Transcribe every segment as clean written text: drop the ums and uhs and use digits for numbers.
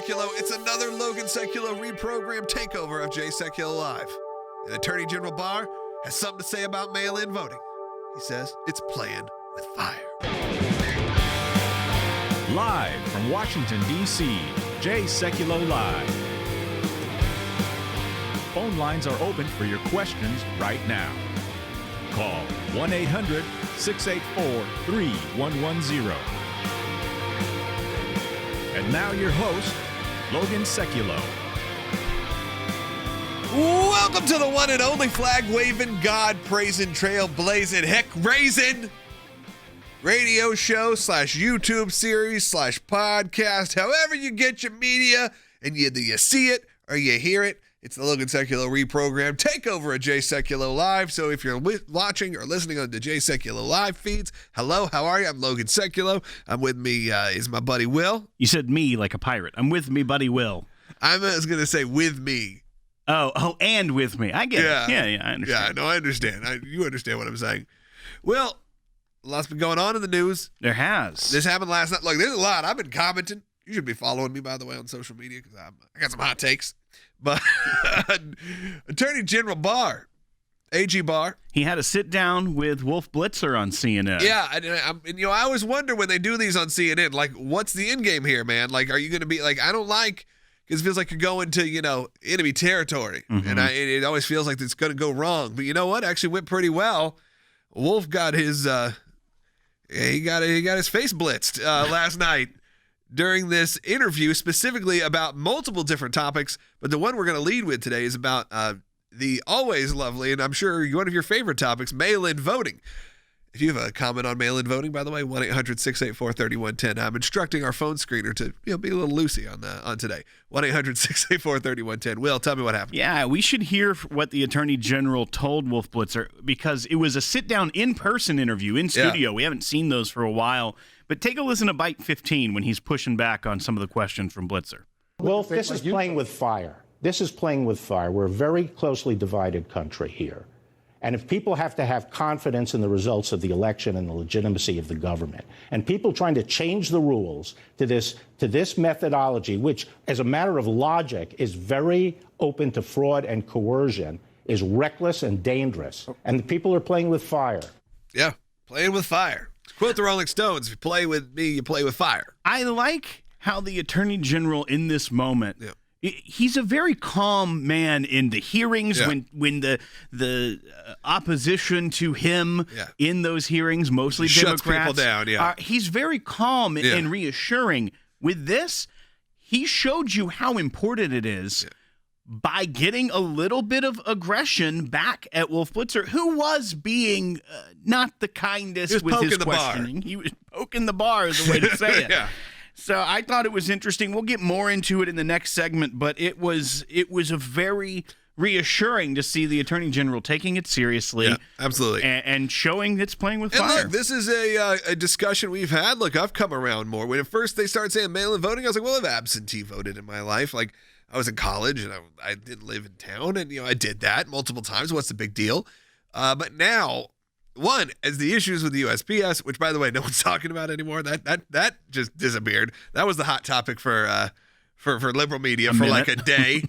Sekulow. It's another Logan Sekulow ReProgram takeover of Jay Sekulow Live. And Attorney General Barr has something to say about mail-in voting. He says it's playing with fire. Live from Washington, D.C., Jay Sekulow Live. Phone lines are open for your questions right now. Call 1-800-684-3110. And now your host, Logan Sekulow. Welcome to the one and only flag-waving, God-praising, trail-blazing, heck-raising radio show / YouTube series / podcast. However you get your media, and either you see it or you hear it, it's the Logan Sekulow ReProgram takeover of Jay Sekulow Live. So if you're watching or listening on the Jay Sekulow Live feeds, hello, how are you? I'm Logan Sekulow. I'm with me is my buddy Will. You said me like a pirate. I'm with me, buddy Will. I was going to say with me. Oh, and with me. I get it. Yeah, I understand. Yeah, no, I understand. You understand what I'm saying. Well, lots been going on in the news. There has. This happened last night. Look, there's a lot. I've been commenting. You should be following me, by the way, on social media because I got some hot takes. But Attorney General Barr, AG Barr. He had a sit down with Wolf Blitzer on CNN. Yeah, and I always wonder when they do these on CNN, like, what's the end game here, man? Like, are you going to be, like, I don't like, because it feels like you're going to, enemy territory. Mm-hmm. And it always feels like it's going to go wrong. But you know what? Actually went pretty well. Wolf got his, he got his face blitzed last night during this interview, specifically about multiple different topics. But the one we're going to lead with today is about the always lovely, and I'm sure one of your favorite topics, mail-in voting. If you have a comment on mail-in voting, by the way, 1-800-684-3110. I'm instructing our phone screener to be a little loosey on today. 1-800-684-3110. Will, tell me what happened. Yeah, we should hear what the Attorney General told Wolf Blitzer because it was a sit-down in-person interview in studio. Yeah. We haven't seen those for a while. But take a listen to Bite 15 when he's pushing back on some of the questions from Blitzer. Wolf, this is playing with fire. This is playing with fire. We're a very closely divided country here. And if people have to have confidence in the results of the election and the legitimacy of the government, and people trying to change the rules to this methodology, which, as a matter of logic, is very open to fraud and coercion, is reckless and dangerous. And the people are playing with fire. Yeah, playing with fire. Quote the Rolling Stones, if you play with me, you play with fire. I like how the Attorney General in this moment, he's a very calm man in the hearings when the opposition to him in those hearings, mostly Democrats, Democrats, people down, he's very calm and reassuring. With this, he showed you how important it is by getting a little bit of aggression back at Wolf Blitzer, who was being not the kindest with his questioning. He was poking the bar is the way to say it. So I thought it was interesting. We'll get more into it in the next segment, but it was a very reassuring to see the Attorney General taking it seriously. Yeah, absolutely. And showing it's playing with fire. Look, this is a discussion we've had. Look, I've come around more. When at first they started saying mail-in voting, I was like, well, I've absentee voted in my life. Like, I was in college and I didn't live in town, and I did that multiple times. What's the big deal? But now, one, as the issues with the USPS, which by the way, no one's talking about anymore. That just disappeared. That was the hot topic for liberal media for like a day.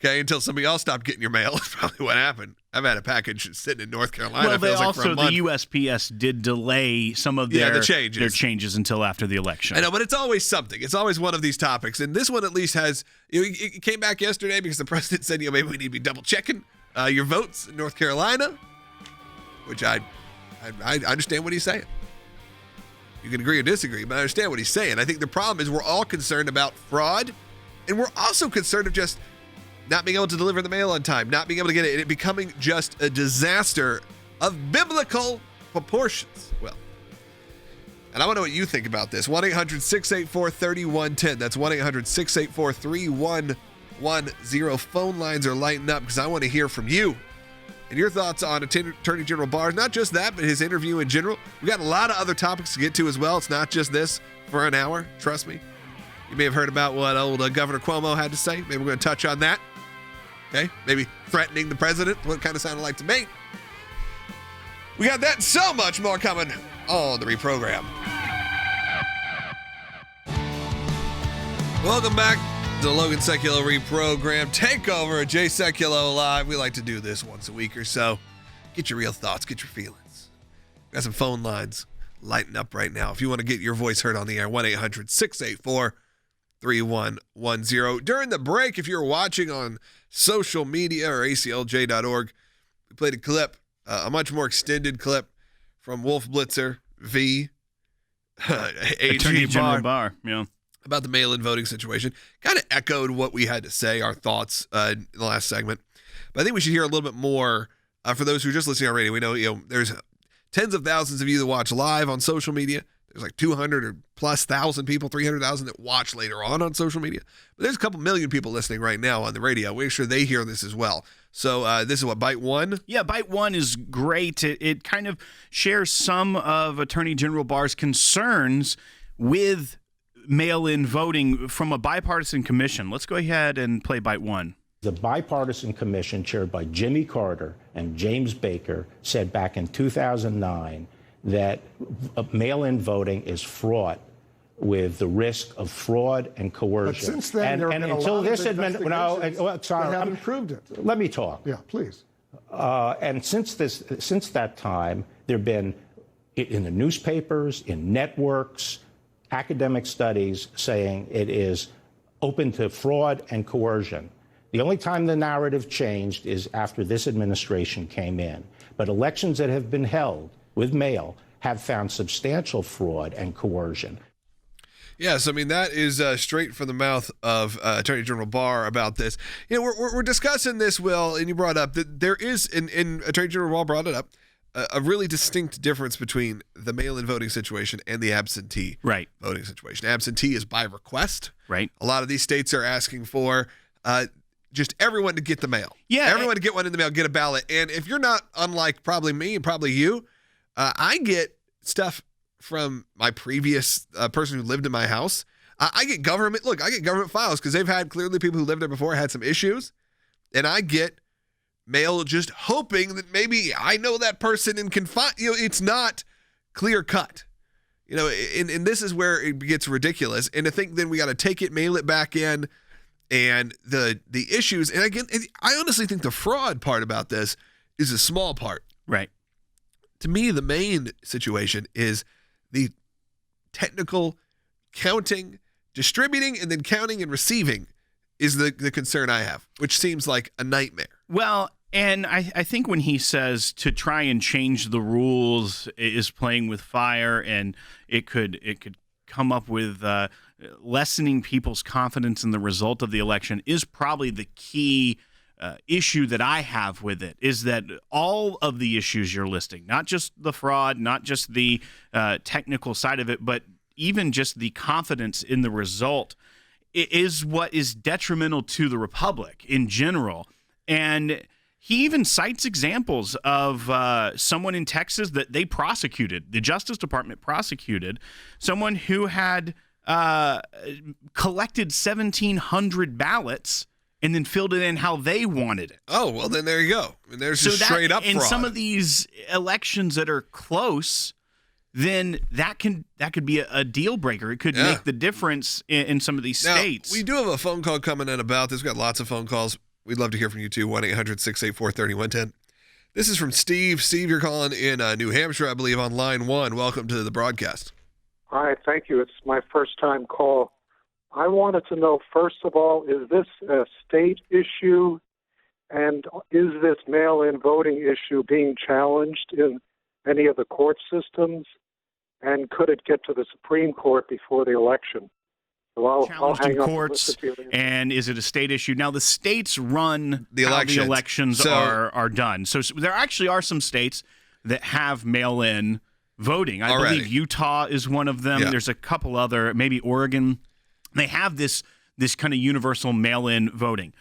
Okay, until somebody else stopped getting your mail. That's probably what happened. I've had a package sitting in North Carolina. Well, the USPS did delay some of their changes until after the election. I know, but it's always something. It's always one of these topics. And this one at least has, it came back yesterday because the president said, maybe we need to be double checking your votes in North Carolina, which I understand what he's saying. You can agree or disagree, but I understand what he's saying. I think the problem is we're all concerned about fraud, and we're also concerned of just not being able to deliver the mail on time, not being able to get it, and it becoming just a disaster of biblical proportions. Well, and I want to know what you think about this. 1-800-684-3110. That's 1-800-684-3110. Phone lines are lighting up because I want to hear from you and your thoughts on Attorney General Barr. Not just that, but his interview in general. We got a lot of other topics to get to as well. It's not just this for an hour. Trust me. You may have heard about what old Governor Cuomo had to say. Maybe we're going to touch on that. Okay, maybe threatening the president, what it kind of sounded like to me. We got that and so much more coming on the ReProgram. Welcome back to the Logan Sekulow ReProgram takeover at Jay Sekulow Live. We like to do this once a week or so. Get your real thoughts, get your feelings. Got some phone lines lighting up right now. If you want to get your voice heard on the air, 1-800-684-3110. During the break, if you're watching on social media or aclj.org, we played a clip, a much more extended clip from Wolf Blitzer v. Attorney General Barr. Yeah. About the mail-in voting situation. Kind of echoed what we had to say, our thoughts in the last segment. But I think we should hear a little bit more for those who are just listening on radio. We know, there's tens of thousands of you that watch live on social media. There's like 200 or plus thousand people, 300,000 that watch later on social media. But there's a couple million people listening right now on the radio. Make sure they hear this as well. So this is what, Bite 1? Yeah, Bite 1 is great. It kind of shares some of Attorney General Barr's concerns with mail-in voting from a bipartisan commission. Let's go ahead and play Bite 1. The bipartisan commission chaired by Jimmy Carter and James Baker said back in 2009 that mail-in voting is fraught with the risk of fraud and coercion. But since then, there have been until a lot this of investigations that haven't proved it. Let me talk. Yeah, please. And since that time, there have been in the newspapers, in networks, academic studies saying it is open to fraud and coercion. The only time the narrative changed is after this administration came in. But elections that have been held with mail have found substantial fraud and coercion. Yes, I mean, that is straight from the mouth of Attorney General Barr about this. We're discussing this, Will, and you brought up that there is, and Attorney General Barr brought it up, a really distinct difference between the mail-in voting situation and the absentee voting situation. Absentee is by request. Right. A lot of these states are asking for just everyone to get the mail. Yeah. Everyone to get one in the mail, get a ballot. And if you're not, unlike probably me and probably you, I get stuff from my previous person who lived in my house. I get government files because they've had clearly people who lived there before had some issues. And I get mail just hoping that maybe I know that person and can find, it's not clear cut. And this is where it gets ridiculous. And I think then we got to take it, mail it back in, and the issues. And again, I honestly think the fraud part about this is a small part. Right. To me, the main situation is the technical counting, distributing, and then counting and receiving is the concern I have, which seems like a nightmare. Well, and I think when he says to try and change the rules is playing with fire, and it could come up with lessening people's confidence in the result of the election, is probably the key issue that I have with it, is that all of the issues you're listing, not just the fraud, not just the technical side of it, but even just the confidence in the result, is what is detrimental to the republic in general. And he even cites examples of someone in Texas that they prosecuted, the Justice Department prosecuted, someone who had collected 1,700 ballots and then filled it in how they wanted it. Oh, well, then there you go. I mean, there's just straight up fraud. In some of these elections that are close, then that could be a deal breaker. It could make the difference in some of these states. We do have a phone call coming in about this. We've got lots of phone calls. We'd love to hear from you too. 1-800-684-3110. This is from Steve. Steve, you're calling in New Hampshire, I believe, on line 1. Welcome to the broadcast. Hi, thank you. It's my first time call. I wanted to know, first of all, is this a state issue, and is this mail-in voting issue being challenged in any of the court systems, and could it get to the Supreme Court before the election? So I'll hang in up courts, and is it a state issue? Now, the states run the how the elections are done. So there actually are some states that have mail-in voting. I believe Utah is one of them. Yeah. There's a couple other, maybe Oregon. They have this kind of universal mail-in voting.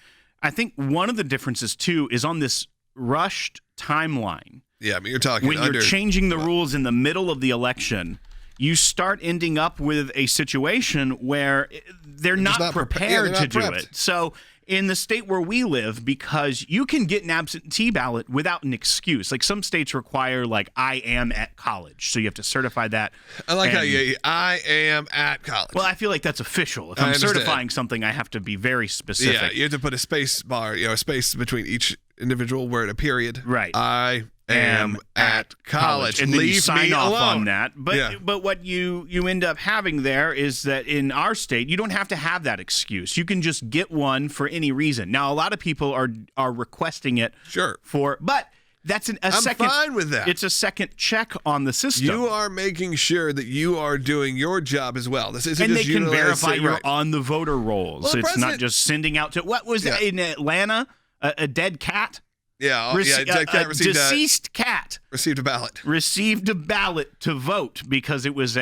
I think one of the differences, too, is on this rushed timeline. Yeah, I mean, you're talking when you're changing the rules in the middle of the election, you start ending up with a situation where they're not prepared to do it. So in the state where we live, because you can get an absentee ballot without an excuse. Like some states require, like, I am at college, so you have to certify that. I like how I am at college. Well, I feel like that's official. If I'm certifying something, I have to be very specific. Yeah, you have to put a space bar, a space between each individual word, a period. Right. I am at college. And then Leave you sign me off alone. on that. But what you end up having there is that in our state, you don't have to have that excuse. You can just get one for any reason. Now, a lot of people are requesting it but that's a second. I'm fine with that. It's a second check on the system. You are making sure that you are doing your job as well. This isn't and just they can verify you're right. on the voter rolls. Well, it's not just sending out to what was that in Atlanta? A dead cat? Yeah, a deceased cat received a ballot. Received a ballot to vote because it was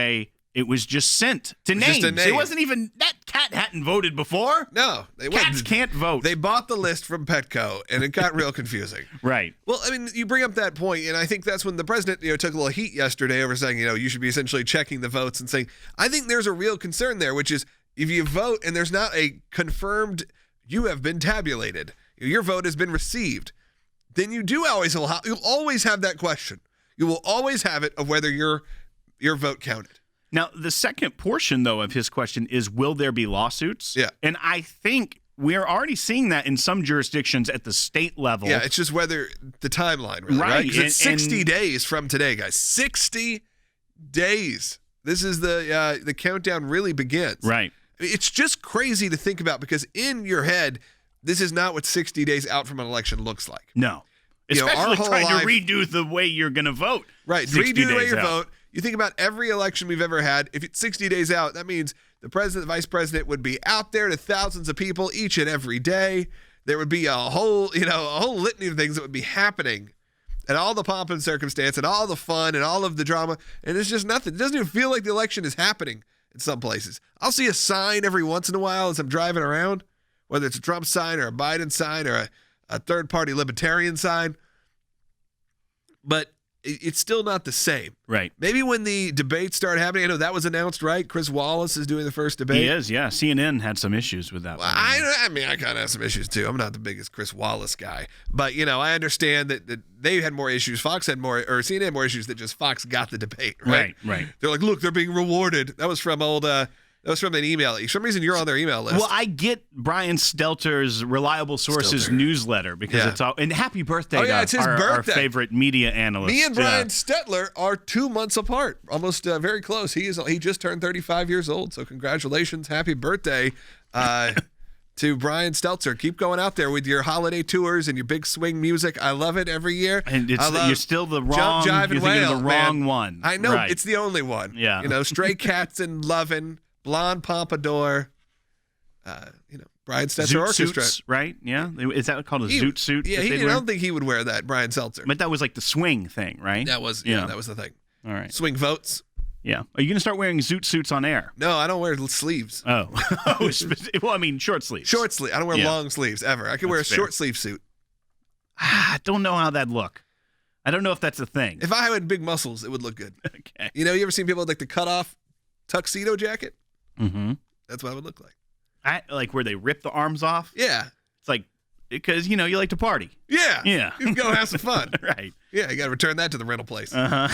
just sent to names. Just a name. It wasn't even that cat hadn't voted before. No, cats can't vote. They bought the list from Petco, and it got real confusing. Right. Well, I mean, you bring up that point, and I think that's when the president, took a little heat yesterday over saying, you should be essentially checking the votes and saying, I think there's a real concern there, which is if you vote and there's not a confirmed, you have been tabulated, your vote has been received, then you'll always have that question. You will always have it of whether your vote counted. Now, the second portion, though, of his question is, will there be lawsuits? Yeah. And I think we're already seeing that in some jurisdictions at the state level. Yeah, it's just whether the timeline, really, right? Because it's 60 days from today, guys. 60 days. This is the countdown really begins. Right. It's just crazy to think about because in your head, this is not what 60 days out from an election looks like. No. Especially trying to redo the way you're going to vote. Right. Redo the way you vote. You think about every election we've ever had. If it's 60 days out, that means the president, the vice president would be out there to thousands of people each and every day. There would be a whole litany of things that would be happening and all the pomp and circumstance and all the fun and all of the drama. And it's just nothing. It doesn't even feel like the election is happening in some places. I'll see a sign every once in a while as I'm driving around, whether it's a Trump sign or a Biden sign or a third-party libertarian sign. But it's still not the same. Right. Maybe when the debates start happening, I know that was announced, right? Chris Wallace is doing the first debate. He is, yeah. CNN had some issues with that. Well, I mean, I kind of have some issues, too. I'm not the biggest Chris Wallace guy. But, I understand that they had more issues. Fox had more, or CNN had more issues that just Fox got the debate, right? Right. They're like, look, they're being rewarded. That was from that was from an email. For some reason, you're on their email list. Well, I get Brian Stelter's Reliable Sources newsletter because it's all. And happy birthday to it's his birthday. Our favorite media analyst. Me and Brian Stetler are 2 months apart, almost very close. He just turned 35 years old, so congratulations, happy birthday to Brian Stelter. Keep going out there with your holiday tours and your big swing music. I love it every year. And you're still the wrong. Jump, Jive, and you're Wail, the wrong one. I know right. It's the only one. Yeah. Stray cats and lovin'. Blonde Pompadour, Brian Stelter Zoot Orchestra. Suits, right? Yeah. Is that called a zoot suit? Yeah, I don't think he would wear that, Brian Stelter. But that was like the swing thing, right? That was the thing. All right. Swing votes. Yeah. Are you going to start wearing zoot suits on air? No, I don't wear sleeves. Oh. Well, I mean, short sleeves. Short sleeve. I don't wear long sleeves ever. I can wear a short sleeve suit. I don't know how that'd look. I don't know if that's a thing. If I had big muscles, it would look good. Okay. You ever seen people with like the cut off tuxedo jacket? Mm-hmm. That's what it would look like. Like where they rip the arms off? Yeah. It's like, because, you like to party. Yeah. Yeah. You can go have some fun. Right. Yeah, you got to return that to the rental place. Uh-huh.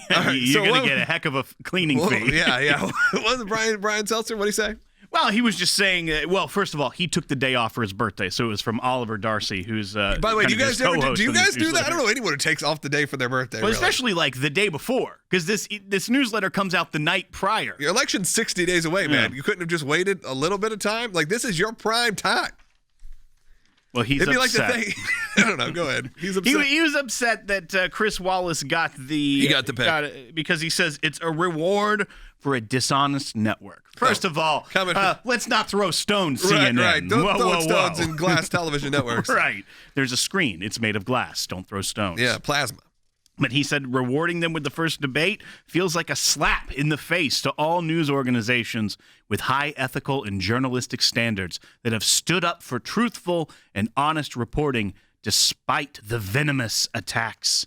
Right, You're going to get a heck of a cleaning fee. Yeah. Wasn't Brian Stelter? What'd he say? Well, he was just saying, first of all, he took the day off for his birthday, so it was from Oliver Darcy, who's by the way, do you guys do that? I don't know anyone who takes off the day for their birthday. Well, really. Especially like the day before, because this newsletter comes out the night prior. Your election's 60 days away, man. You couldn't have just waited a little bit of time? Like, this is your prime time. Well, he's upset. Like the thing. I don't know. Go ahead. He's upset. He was upset that Chris Wallace got the... He got the pick. Because he says it's a reward for a dishonest network. First of all, let's not throw stones, CNN. Right. Don't throw stones in glass television networks. Right. There's a screen. It's made of glass. Don't throw stones. Yeah, plasma. But he said rewarding them with the first debate feels like a slap in the face to all news organizations with high ethical and journalistic standards that have stood up for truthful and honest reporting despite the venomous attacks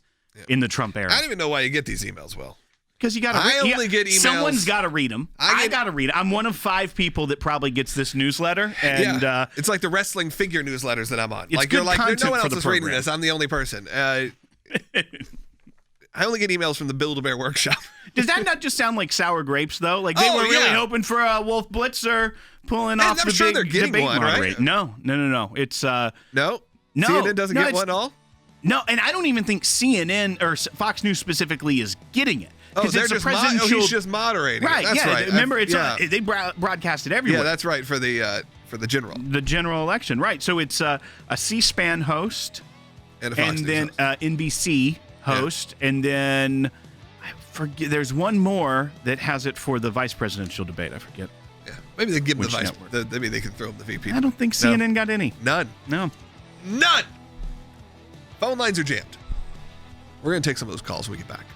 in the Trump era. I don't even know why you get these emails, Will. Because you got to. I only get emails. Someone's got to read them. I got to read it. I'm one of 5 people that probably gets this newsletter, and it's like the wrestling figure newsletters that I'm on. It's Like good you're like, content no one for else the is reading program. this. I'm the only person. I only get emails from the Build-A-Bear workshop. Does that not just sound like sour grapes, though? Like they were really hoping for a Wolf Blitzer pulling off I'm the sure big they're getting debate one, moderator. right? No. It's No, no. CNN doesn't No, get it's- one at all. no, and I don't even think CNN or Fox News specifically is getting it. Oh, Because they're it's a just presidential. he's just moderating. Right, That's yeah. right. Remember, it's yeah. they broadcast it everywhere. Yeah, that's right for the general general election, right? So it's a C-SPAN host, and a Fox and News then host. NBC host, and then I forget. There's one more that has it for the vice presidential debate. I forget. Yeah. Maybe they give him which the vice. network? Maybe they can throw him the VP. I don't think CNN got any. None. No. None. Phone lines are jammed. We're going to take some of those calls when we get back.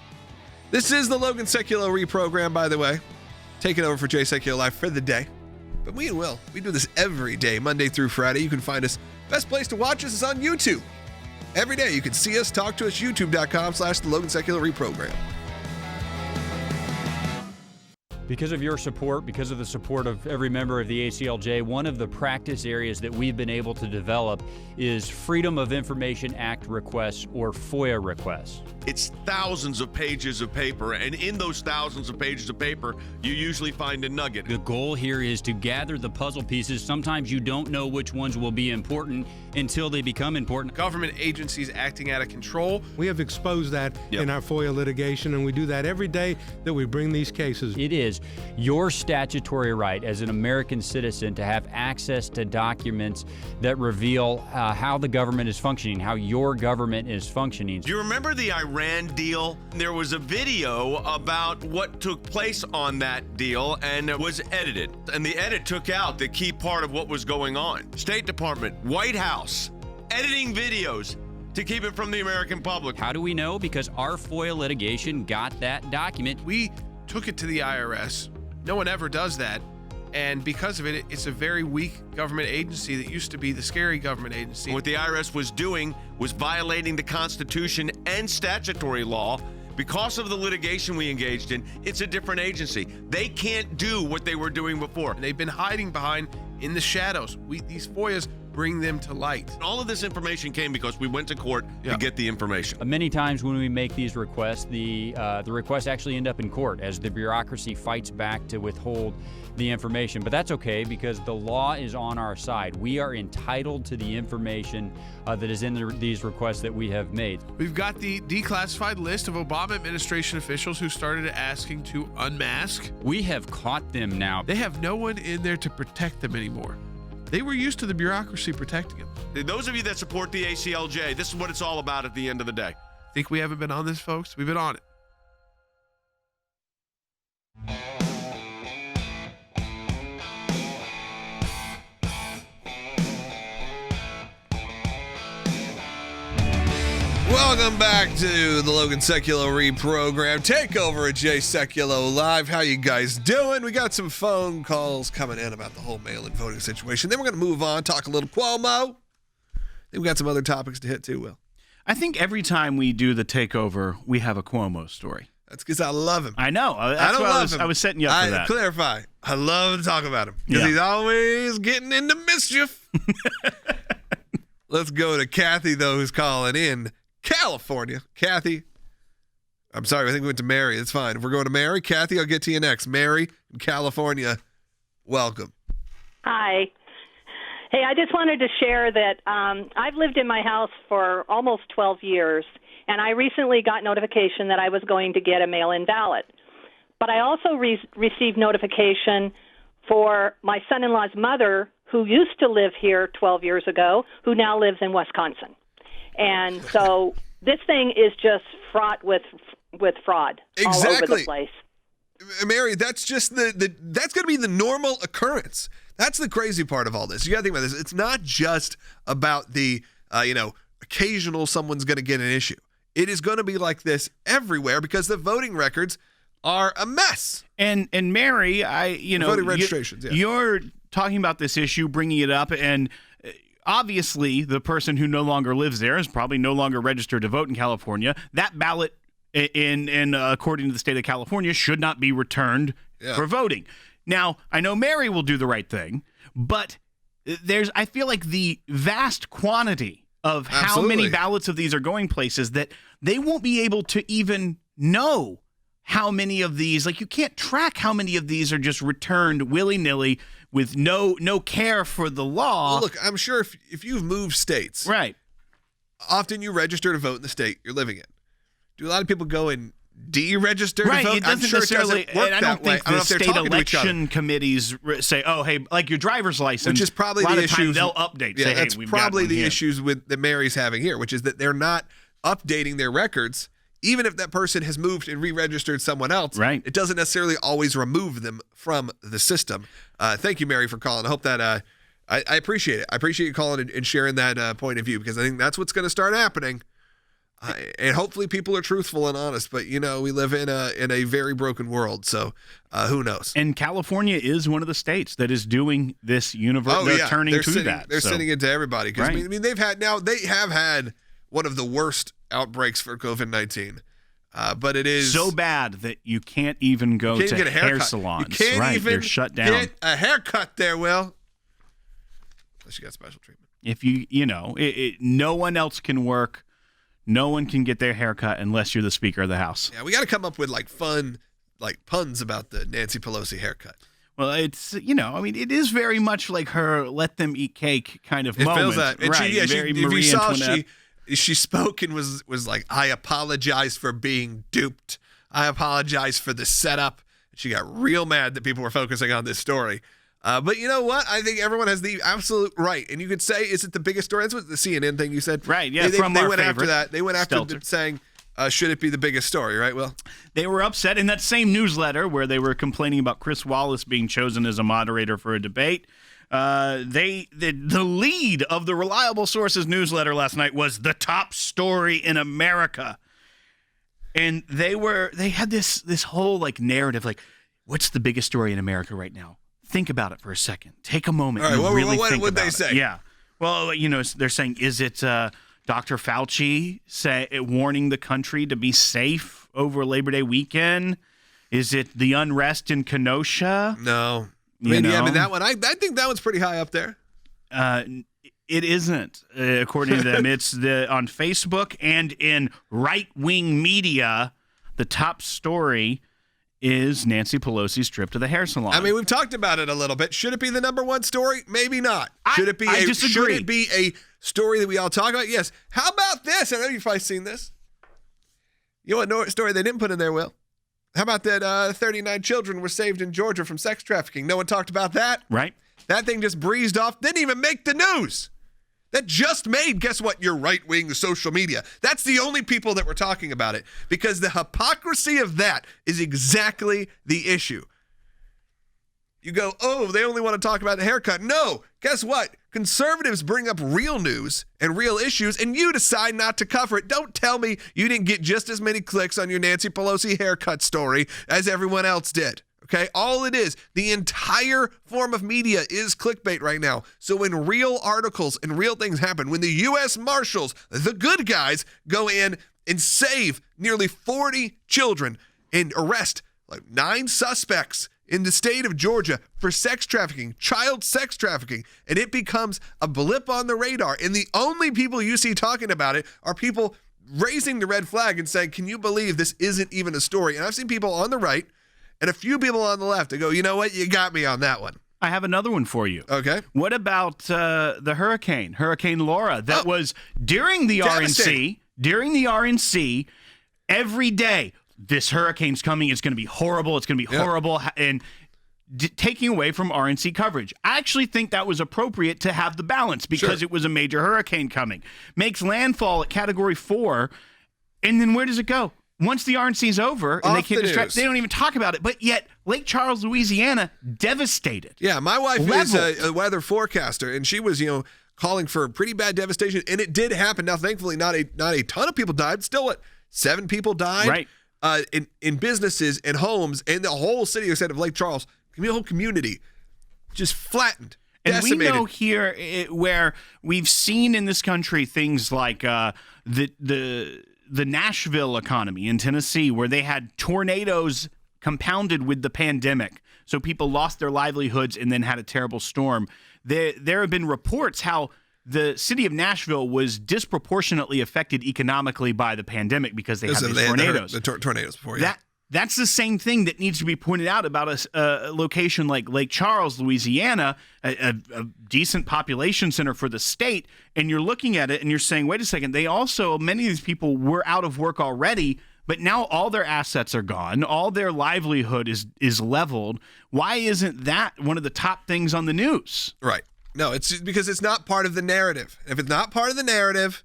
This is the Logan Sekulow ReProgram, by the way. Taking over for Jay Sekulow Live for the day. But we do this every day, Monday through Friday. You can find us. Best place to watch us is on YouTube. Every day you can see us, talk to us, youtube.com/the Logan Sekulow ReProgram. Because of your support, because of the support of every member of the ACLJ, one of the practice areas that we've been able to develop is Freedom of Information Act requests, or FOIA requests. It's thousands of pages of paper, and in those thousands of pages of paper, you usually find a nugget. The goal here is to gather the puzzle pieces. Sometimes you don't know which ones will be important until they become important. Government agencies acting out of control. We have exposed that in our FOIA litigation, and we do that every day that we bring these cases. It is your statutory right as an American citizen to have access to documents that reveal how the government is functioning, how your government is functioning. Do you remember the Iran deal? There was a video about what took place on that deal, and it was edited. And the edit took out the key part of what was going on. State Department, White House, editing videos to keep it from the American public. How do we know? Because our FOIA litigation got that document. We took it to the IRS. No one ever does that. And because of it, it's a very weak government agency that used to be the scary government agency. What the IRS was doing was violating the Constitution and statutory law. Because of the litigation we engaged in, it's a different agency. They can't do what they were doing before. And they've been hiding behind in the shadows. These FOIAs bring them to light. All of this information came because we went to court to get the information. Many times when we make these requests, the requests actually end up in court as the bureaucracy fights back to withhold the information. But that's okay because the law is on our side. We are entitled to the information that is in these requests that we have made. We've got the declassified list of Obama administration officials who started asking to unmask. We have caught them now. They have no one in there to protect them anymore. They were used to the bureaucracy protecting them. Those of you that support the ACLJ, this is what it's all about at the end of the day. Think we haven't been on this, folks? We've been on it. Welcome back to the Logan Sekulow ReProgram. Takeover at Jay Sekulow Live. How you guys doing? We got some phone calls coming in about the whole mail-in voting situation. Then we're going to move on, talk a little Cuomo. Then we got some other topics to hit too, Will. I think every time we do the takeover, we have a Cuomo story. That's because I love him. I know. That's I don't why love him. I was setting you up for that. Clarify. I love to talk about him because he's always getting into mischief. Let's go to Kathy, though, who's calling in California. Kathy. I'm sorry. I think we went to Mary. It's fine. If we're going to Mary, Kathy, I'll get to you next. Mary in California. Welcome. Hi. Hey, I just wanted to share that I've lived in my house for almost 12 years, and I recently got notification that I was going to get a mail-in ballot. But I also received notification for my son-in-law's mother, who used to live here 12 years ago, who now lives in Wisconsin. And so this thing is just fraught with fraud all over the place. Mary, that's just that's going to be the normal occurrence. That's the crazy part of all this. You got to think about this. It's not just about the occasional someone's going to get an issue. It is going to be like this everywhere because the voting records are a mess. And Mary, voting registrations. You're talking about this issue, bringing it up, and obviously the person who no longer lives there is probably no longer registered to vote in California. That ballot and according to the state of California, should not be returned for voting. Now, I know Mary will do the right thing, but I feel like the vast quantity of how many ballots of these are going places that they won't be able to even know how many of these, like you can't track how many of these are just returned willy-nilly with no care for the law. Well, look, I'm sure if you've moved states, right, often you register to vote in the state you're living in. Do a lot of people go and deregister to vote? It doesn't necessarily work that way. I don't think the state election committees say, "Oh, hey, like your driver's license," which is probably the issues they'll update. Yeah, say, that's hey, probably the here. issues that Mary's having here, which is that they're not updating their records. Even if that person has moved and re-registered someone else, right, it doesn't necessarily always remove them from the system. Thank you, Mary, for calling. I hope that I appreciate it. I appreciate you calling and sharing that point of view, because I think that's what's going to start happening. And hopefully people are truthful and honest, but we live in a very broken world, so who knows? And California is one of the states that is doing this universal. They're turning to that. They're sending it to everybody, because I mean they have had one of the worst outbreaks for COVID-19, but it is so bad that you can't even go to get a hair salons. You can't even they're shut down. Get a haircut there, Will. Unless you got special treatment. If no one else can work. No one can get their haircut unless you're the Speaker of the House. Yeah, we got to come up with fun puns about the Nancy Pelosi haircut. Well, it's it is very much like her "let them eat cake" kind of moment. It feels that, and right? If you saw, she spoke and was like, "I apologize for being duped. I apologize for the setup." She got real mad that people were focusing on this story. But you know what? I think everyone has the absolute right. And you could say, is it the biggest story? That's what the CNN thing you said. Right, yeah. They went after that. They went after Stelter. saying, should it be the biggest story, right, Will? They were upset in that same newsletter where they were complaining about Chris Wallace being chosen as a moderator for a debate. The lead of the Reliable Sources newsletter last night was the top story in America. And they had this whole narrative, what's the biggest story in America right now? Think about it for a second. Take a moment and really think about it. What did they say? Yeah. Well, they're saying, is it Dr. Fauci warning the country to be safe over Labor Day weekend? Is it the unrest in Kenosha? No. That one, I think that one's pretty high up there. It isn't, according to them. It's on Facebook and in right-wing media, the top story is Nancy Pelosi's trip to the hair salon. I mean, we've talked about it a little bit. Should it be the number one story? Maybe not. Should it be a story that we all talk about? Yes. How about this? I know you've probably seen this. You know what story they didn't put in there, Will? How about that 39 children were saved in Georgia from sex trafficking? No one talked about that. Right. That thing just breezed off. Didn't even make the news. That just made, guess what, your right-wing social media. That's the only people that were talking about it, because the hypocrisy of that is exactly the issue. You go, oh, they only want to talk about the haircut. No, guess what? Conservatives bring up real news and real issues, and you decide not to cover it. Don't tell me you didn't get just as many clicks on your Nancy Pelosi haircut story as everyone else did. Okay, all it is, the entire form of media is clickbait right now. So when real articles and real things happen, when the U.S. Marshals, the good guys, go in and save nearly 40 children and arrest 9 suspects in the state of Georgia for sex trafficking, child sex trafficking, and it becomes a blip on the radar. And the only people you see talking about it are people raising the red flag and saying, can you believe this isn't even a story? And I've seen people on the right and a few people on the left that go, you know what? You got me on that one. I have another one for you. Okay. What about the Hurricane Laura, that was during the RNC? During the RNC, every day, this hurricane's coming. It's going to be horrible. It's going to be horrible. And taking away from RNC coverage. I actually think that was appropriate to have the balance, because it was a major hurricane coming. Makes landfall at Category 4, and then where does it go? Once the RNC's over and they can't distract, they don't even talk about it. But yet, Lake Charles, Louisiana, devastated. Yeah, my wife is a weather forecaster, and she was, calling for pretty bad devastation, and it did happen. Now, thankfully, not a ton of people died. Still, 7 people died? Right. In businesses and homes, and the whole city of Lake Charles, the whole community, just flattened. And decimated. We know here where we've seen in this country things like the the Nashville economy in Tennessee, where they had tornadoes compounded with the pandemic. So people lost their livelihoods and then had a terrible storm. There have been reports how the city of Nashville was disproportionately affected economically by the pandemic because they had these tornadoes. The tornadoes before, yeah. That's the same thing that needs to be pointed out about a location like Lake Charles, Louisiana, a decent population center for the state. And you're looking at it and you're saying, wait a second, many of these people were out of work already, but now all their assets are gone. All their livelihood is leveled. Why isn't that one of the top things on the news? Right. No, it's because it's not part of the narrative. If it's not part of the narrative,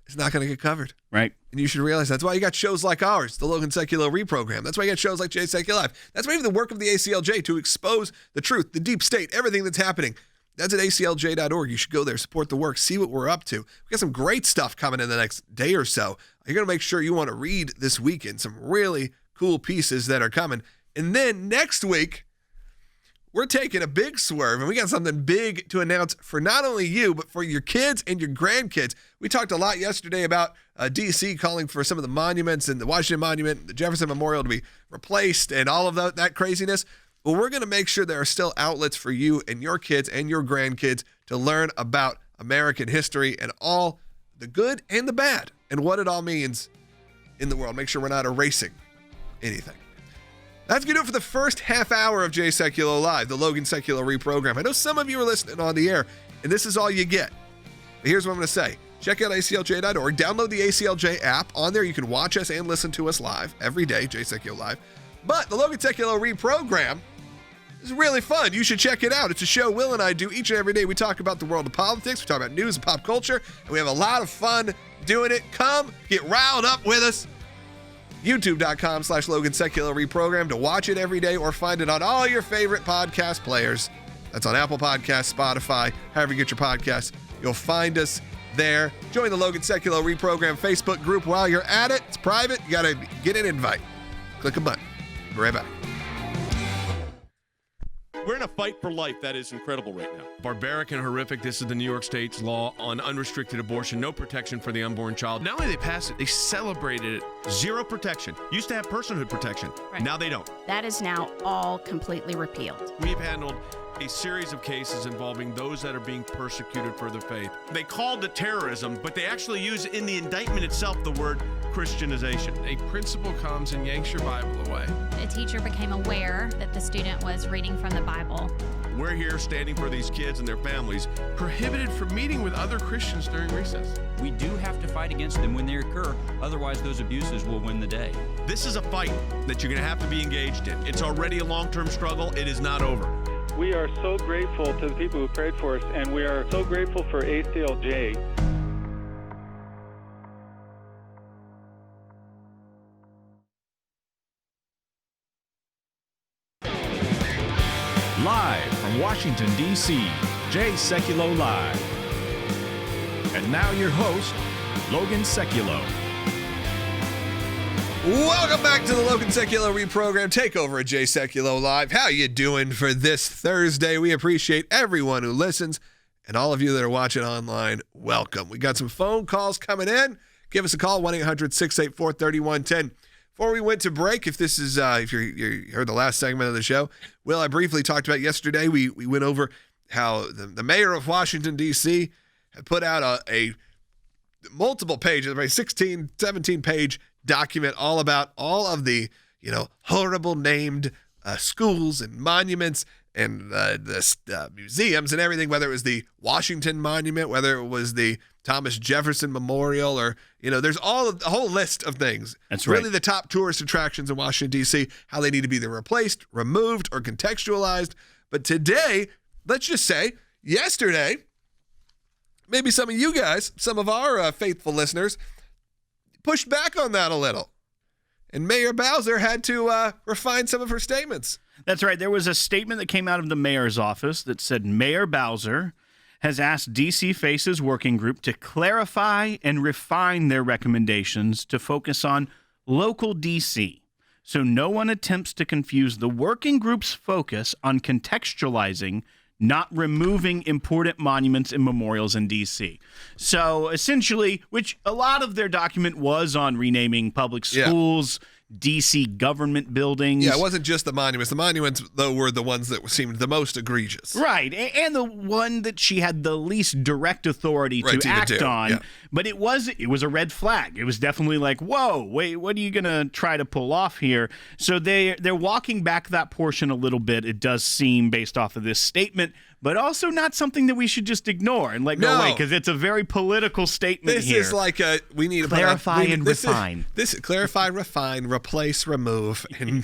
it's not going to get covered. Right. And you should realize that's why you got shows like ours, the Logan Sekulow ReProgram. That's why you got shows like Jay Sekulow Live. That's why you have the work of the ACLJ to expose the truth, the deep state, everything that's happening. That's at aclj.org. You should go there, support the work, see what we're up to. We got some great stuff coming in the next day or so. You're going to make sure you want to read this weekend some really cool pieces that are coming. And then next week, we're taking a big swerve, and we got something big to announce for not only you, but for your kids and your grandkids. We talked a lot yesterday about D.C. calling for some of the monuments and the Washington Monument, the Jefferson Memorial to be replaced and all of that craziness. Well, we're going to make sure there are still outlets for you and your kids and your grandkids to learn about American history and all the good and the bad and what it all means in the world. Make sure we're not erasing anything. That's going to do it for the first half hour of Jay Sekulow Live, the Logan Sekulow ReProgram. I know some of you are listening on the air, and this is all you get. But here's what I'm going to say. Check out aclj.org. Download the ACLJ app. On there, you can watch us and listen to us live every day, Jay Sekulow Live. But the Logan Sekulow ReProgram is really fun. You should check it out. It's a show Will and I do each and every day. We talk about the world of politics. We talk about news and pop culture, and we have a lot of fun doing it. Come get riled up with us. YouTube.com/Logan Sekulow ReProgram to watch it every day or find it on all your favorite podcast players. That's on Apple Podcasts, Spotify, however you get your podcasts. You'll find us there. Join the Logan Sekulow ReProgram Facebook group while you're at it. It's private. You got to get an invite. Click a button. Be right back. We're in a fight for life that is incredible right now. Barbaric and horrific. This is the New York State's law on unrestricted abortion. No protection for the unborn child. Not only they passed it, they celebrated it. Zero protection. Used to have personhood protection. Right. Now they don't. That is now all completely repealed. We've handled a series of cases involving those that are being persecuted for their faith. They called it terrorism, but they actually use in the indictment itself the word Christianization. A principal comes and yanks your Bible away. A teacher became aware that the student was reading from the Bible. We're here standing for these kids and their families. Prohibited from meeting with other Christians during recess. We do have to fight against them when they occur. Otherwise, those abuses will win the day. This is a fight that you're going to have to be engaged in. It's already a long-term struggle. It is not over. We are so grateful to the people who prayed for us, and we are so grateful for ACLJ. Live from Washington, D.C., Jay Sekulow Live. And now your host, Logan Sekulow. Welcome back to the Logan Sekulow ReProgram takeover at Jay Sekulow Live. How you doing for this Thursday? We appreciate everyone who listens, and all of you that are watching online, welcome. We got some phone calls coming in. Give us a call, 1-800-684-3110. Before we went to break, if this is if you heard the last segment of the show, Will, I briefly talked about yesterday. We went over how the mayor of Washington, D.C. had put out a multiple pages, a 16, 17-page document all about all of the, horrible named schools and monuments and the museums and everything, whether it was the Washington Monument, whether it was the Thomas Jefferson Memorial, or, there's a whole list of things. That's right. Really the top tourist attractions in Washington, D.C., how they need to be either replaced, removed, or contextualized. But today, let's just say, yesterday, maybe some of you guys, some of our faithful listeners, pushed back on that a little. And Mayor Bowser had to refine some of her statements. That's right. There was a statement that came out of the mayor's office that said Mayor Bowser has asked D.C. Faces Working Group to clarify and refine their recommendations to focus on local D.C., so no one attempts to confuse the working group's focus on contextualizing not removing important monuments and memorials in D.C. So essentially, which a lot of their document was on renaming public schools, D.C. government buildings. Yeah, it wasn't just the monuments. The monuments, though, were the ones that seemed the most egregious. Right, and the one that she had the least direct authority to act on. Yeah. But it was a red flag. It was definitely like, whoa, wait, what are you going to try to pull off here? So they're walking back that portion a little bit, it does seem, based off of this statement, but also not something that we should just ignore and go away, because it's a very political statement here. This is like we need to clarify and refine. Clarify, refine, replace, remove, and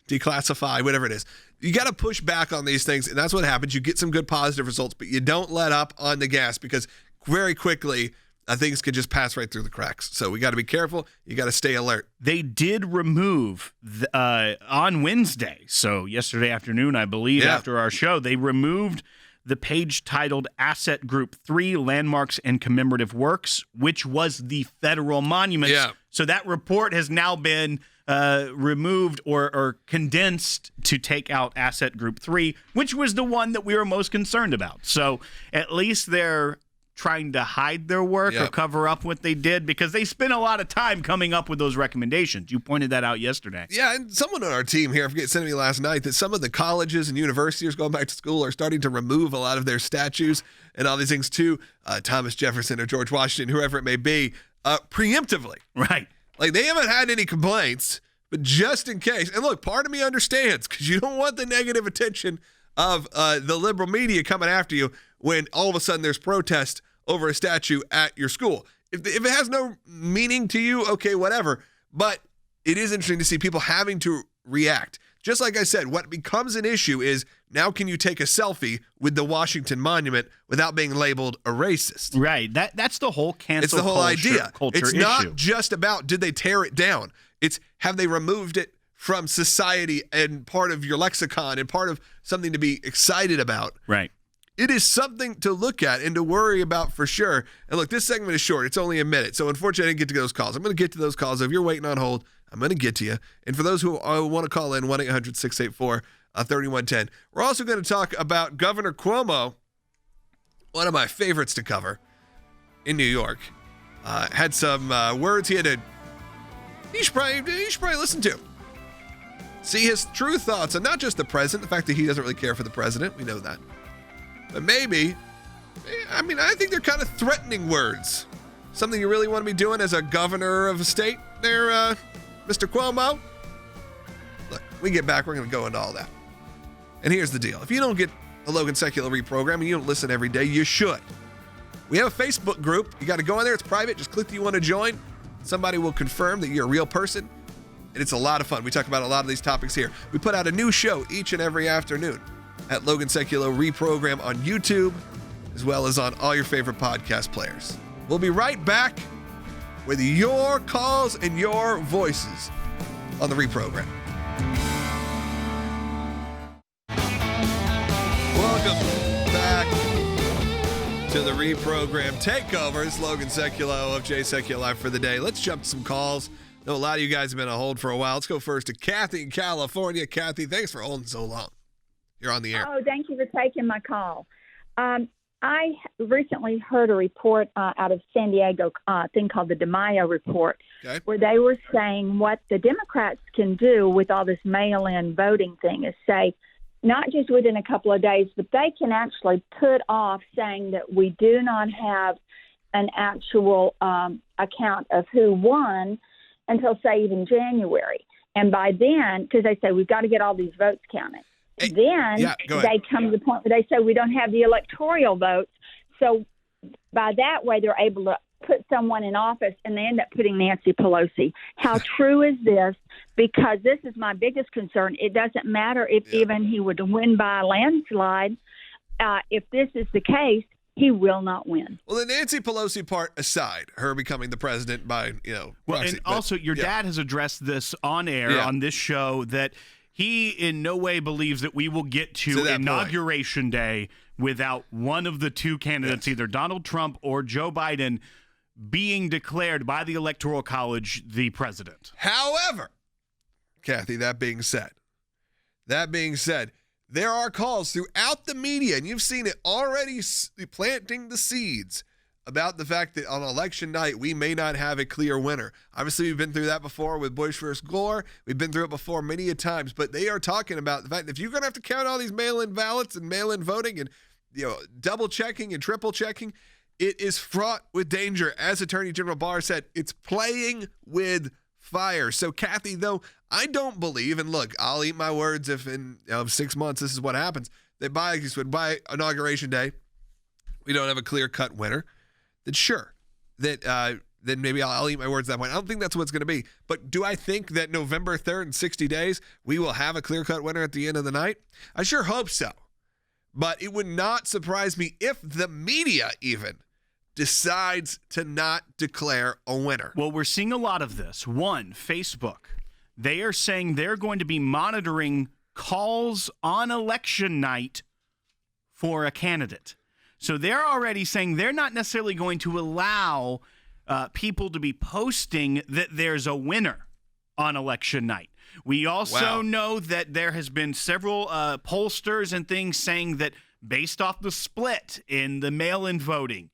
declassify, whatever it is. You got to push back on these things, and that's what happens. You get some good positive results, but you don't let up on the gas, because very quickly things could just pass right through the cracks. So we got to be careful. You got to stay alert. They did remove on Wednesday, so yesterday afternoon, I believe, after our show, they removed the page titled Asset Group 3 Landmarks and Commemorative Works, which was the federal monuments. Yeah. So that report has now been removed or condensed to take out Asset Group 3, which was the one that we were most concerned about. So at least they're trying to hide their work or cover up what they did, because they spent a lot of time coming up with those recommendations. You pointed that out yesterday. Yeah, and someone on our team here, I forget, sent me last night that some of the colleges and universities going back to school are starting to remove a lot of their statues and all these things too. Thomas Jefferson or George Washington, whoever it may be, preemptively. Right. Like, they haven't had any complaints, but just in case. And look, part of me understands, because you don't want the negative attention of the liberal media coming after you when all of a sudden there's protest over a statue at your school. If it has no meaning to you, okay, whatever. But it is interesting to see people having to react. Just like I said, what becomes an issue is, now can you take a selfie with the Washington Monument without being labeled a racist? Right. That's the whole cancel It's the whole idea. It's issue. Not just about did they tear it down. It's have they removed it from society and part of your lexicon and part of something to be excited about. Right. It is something to look at and to worry about for sure. And look, this segment is short. It's only a minute. So unfortunately, I didn't get to those calls. I'm going to get to those calls. If you're waiting on hold, I'm going to get to you. And for those who want to call in, 1-800-684-3110. We're also going to talk about Governor Cuomo, one of my favorites to cover in New York. Had some words he should probably listen to. See his true thoughts on not just the president, the fact that he doesn't really care for the president. We know that. But maybe, I think they're kind of threatening words. Something you really want to be doing as a governor of a state there, Mr. Cuomo? Look, when we get back, we're going to go into all that. And here's the deal. If you don't get the Logan Sekulow ReProgram and you don't listen every day, you should. We have a Facebook group. You got to go in there. It's private. Just click that you want to join. Somebody will confirm that you're a real person. And it's a lot of fun. We talk about a lot of these topics here. We put out a new show each and every afternoon at Logan Sekulow ReProgram on YouTube, as well as on all your favorite podcast players. We'll be right back with your calls and your voices on the ReProgram. Welcome back to the ReProgram Takeover. It's Logan Sekulow of Jay Sekulow Live for the day. Let's jump to some calls. I know a lot of you guys have been on hold for a while. Let's go first to Kathy in California. Kathy, thanks for holding so long. You're on the air. Oh, thank you for taking my call. I recently heard a report out of San Diego, thing called the DeMaio report, where they were saying what the Democrats can do with all this mail-in voting thing is say, not just within a couple of days, but they can actually put off saying that we do not have an actual account of who won until, say, even January. And by then, because they say we've got to get all these votes counted. Then they come to the point where they say we don't have the electoral votes. So by that way, they're able to put someone in office, and they end up putting Nancy Pelosi. How true is this? Because this is my biggest concern. It doesn't matter if even he would win by a landslide. If this is the case, he will not win. Well, the Nancy Pelosi part aside, her becoming the president by, Well, proxy, and also your dad has addressed this on air on this show that he in no way believes that we will get to Inauguration Day without one of the two candidates, either Donald Trump or Joe Biden, being declared by the Electoral College the president. However, Kathy, that being said, there are calls throughout the media, and you've seen it already planting the seeds about the fact that on election night, we may not have a clear winner. Obviously, we've been through that before with Bush versus Gore. We've been through it before many a times, but they are talking about the fact that if you're going to have to count all these mail-in ballots and mail-in voting and double checking and triple checking, it is fraught with danger. As Attorney General Barr said, it's playing with fire. So, Kathy, though, I don't believe, and look, I'll eat my words if in 6 months this is what happens, that by Inauguration Day, we don't have a clear-cut winner. Then sure, then maybe I'll eat my words at that point. I don't think that's what it's going to be. But do I think that November 3rd in 60 days, we will have a clear-cut winner at the end of the night? I sure hope so. But it would not surprise me if the media even decides to not declare a winner. Well, we're seeing a lot of this. One, Facebook. They are saying they're going to be monitoring calls on election night for a candidate. So they're already saying they're not necessarily going to allow people to be posting that there's a winner on election night. We also know that there has been several pollsters and things saying that based off the split in the mail-in voting,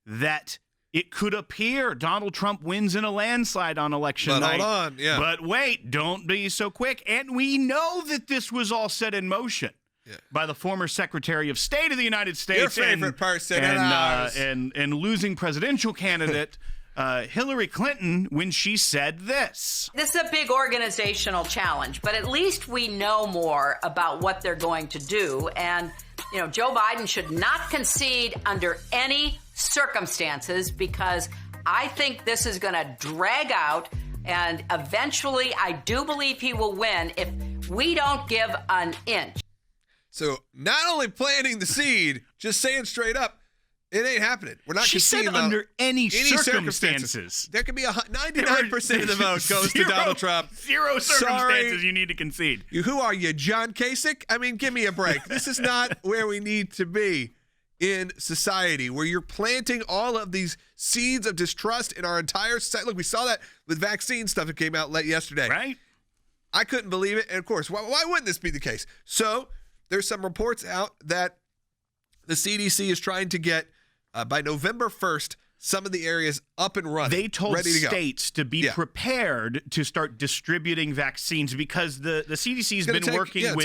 that it could appear Donald Trump wins in a landslide on election night. Hold on, yeah. But wait, don't be so quick. And we know that this was all set in motion. By the former Secretary of State of the United States, your favorite person, and losing presidential candidate Hillary Clinton when she said this. This is a big organizational challenge, but at least we know more about what they're going to do. And, Joe Biden should not concede under any circumstances, because I think this is going to drag out, and eventually I do believe he will win if we don't give an inch. So not only planting the seed, just saying straight up, it ain't happening. We're not. She said under any circumstances. There could be 99% of the vote goes to Donald Trump. Zero circumstances you need to concede. Who are you, John Kasich? I mean, give me a break. This is not where we need to be in society, where you're planting all of these seeds of distrust in our entire society. Look, we saw that with vaccine stuff that came out late yesterday. Right. I couldn't believe it. And of course, why wouldn't this be the case? So there's some reports out that the CDC is trying to get, by November 1st, some of the areas up and running. They told ready to states to be prepared to start distributing vaccines, because the CDC has been working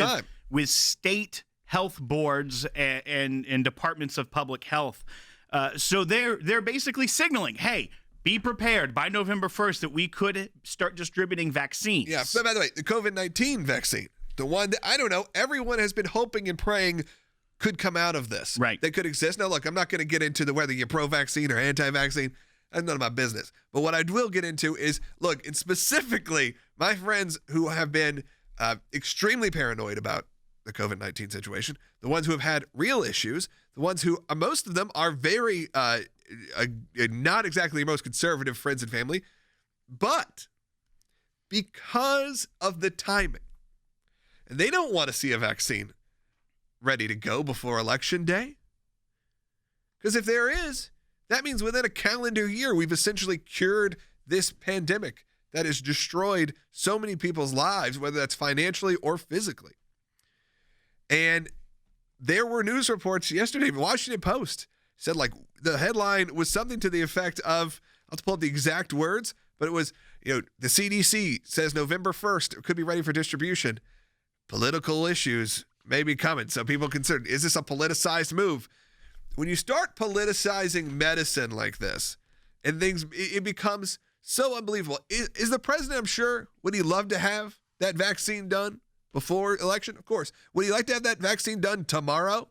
with state health boards and departments of public health. So they're basically signaling, hey, be prepared by November 1st that we could start distributing vaccines. Yeah, but by the way, the COVID-19 vaccine, the one that, I don't know, everyone has been hoping and praying could come out of this. Right. That could exist. Now, look, I'm not going to get into whether you're pro-vaccine or anti-vaccine. That's none of my business. But what I will get into is, look, and specifically my friends who have been extremely paranoid about the COVID-19 situation, the ones who have had real issues, the ones who, most of them are very, not exactly your most conservative friends and family, but because of the timing, and they don't want to see a vaccine ready to go before Election Day. Because if there is, that means within a calendar year, we've essentially cured this pandemic that has destroyed so many people's lives, whether that's financially or physically. And there were news reports yesterday, the Washington Post said, like, the headline was something to the effect of, I'll pull up the exact words, but it was, the CDC says November 1st, it could be ready for distribution. Political issues may be coming. So people consider, is this a politicized move? When you start politicizing medicine like this, and things, it becomes so unbelievable. Is the president, I'm sure, would he love to have that vaccine done before election? Of course. Would he like to have that vaccine done tomorrow?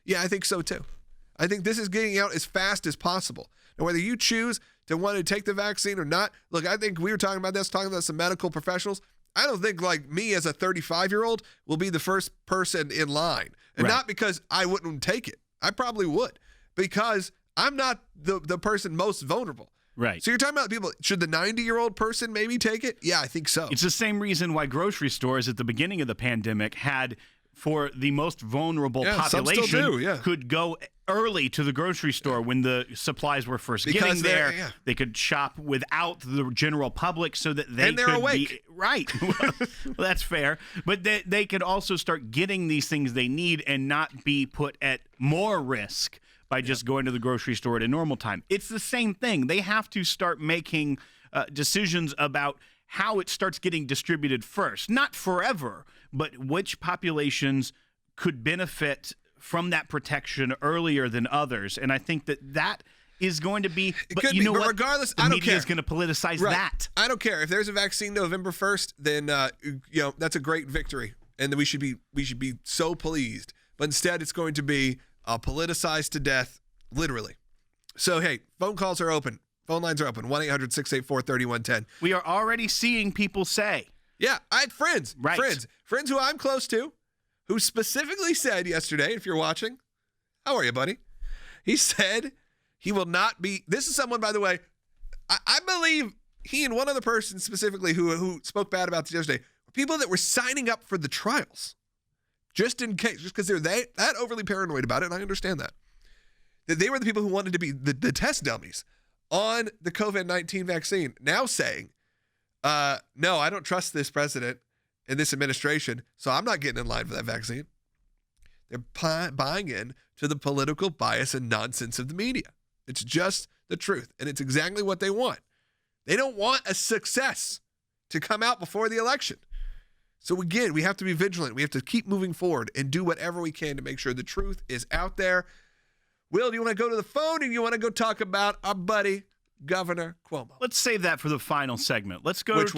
Yeah, I think so too. I think this is getting out as fast as possible. And whether you choose to want to take the vaccine or not, look, I think we were talking about some medical professionals. I don't think, like me as a 35-year-old, will be the first person in line. And not because I wouldn't take it. I probably would. Because I'm not the person most vulnerable. Right. So you're talking about people, should the 90-year-old person maybe take it? Yeah, I think so. It's the same reason why grocery stores at the beginning of the pandemic had, for the most vulnerable population, could go early to the grocery store when the supplies were first getting there. They could shop without the general public so that they they're could awake. be right. Well, that's fair. But they could also start getting these things they need and not be put at more risk by just going to the grocery store at a normal time. It's the same thing. They have to start making decisions about how it starts getting distributed first. Not forever, but which populations could benefit from that protection earlier than others. And I think that is going to be, but you know what? Regardless, the I don't media care. is going to politicize that. I don't care if there's a vaccine November 1st, then that's a great victory, and then we should be so pleased. But instead, it's going to be politicized to death, literally. So hey, phone calls are open. Phone lines are open. 1-800-684-3110. We are already seeing people say, "Yeah, I had friends, right. friends who I'm close to, who specifically said yesterday, if you're watching, how are you, buddy? He said he will not be." This is someone, by the way, I believe he and one other person specifically who spoke bad about this yesterday were people that were signing up for the trials, just in case, just because they're that overly paranoid about it, and I understand that. That they were the people who wanted to be the test dummies on the COVID-19 vaccine, now saying, no, I don't trust this president and this administration, so I'm not getting in line for that vaccine. They're buying in to the political bias and nonsense of the media. It's just the truth, and it's exactly what they want. They don't want a success to come out before the election. So again, we have to be vigilant. We have to keep moving forward and do whatever we can to make sure the truth is out there. Will, do you want to go to the phone, or do you want to go talk about our buddy Governor Cuomo? Let's save that for the final segment. Let's go to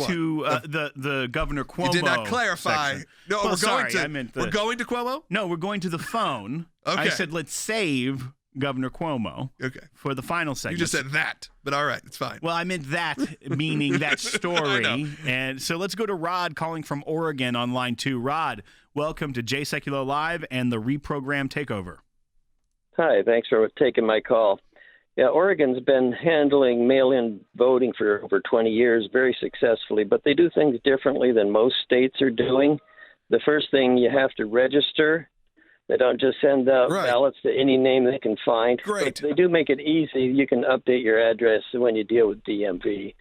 the Governor Cuomo. You did not clarify. Section. No, well, we're going to Cuomo? No, we're going to the phone. Okay. I said let's save Governor Cuomo for the final segment. You just said that, but all right, it's fine. Well, I meant that, meaning that story. I know. And so let's go to Rod calling from Oregon on line 2. Rod, welcome to Jay Sekulow Live and the ReProgram Takeover. Hi, thanks for taking my call. Yeah, Oregon's been handling mail-in voting for over 20 years very successfully, but they do things differently than most states are doing. The first thing, you have to register. They don't just send out ballots to any name they can find. Great. But they do make it easy. You can update your address when you deal with DMV.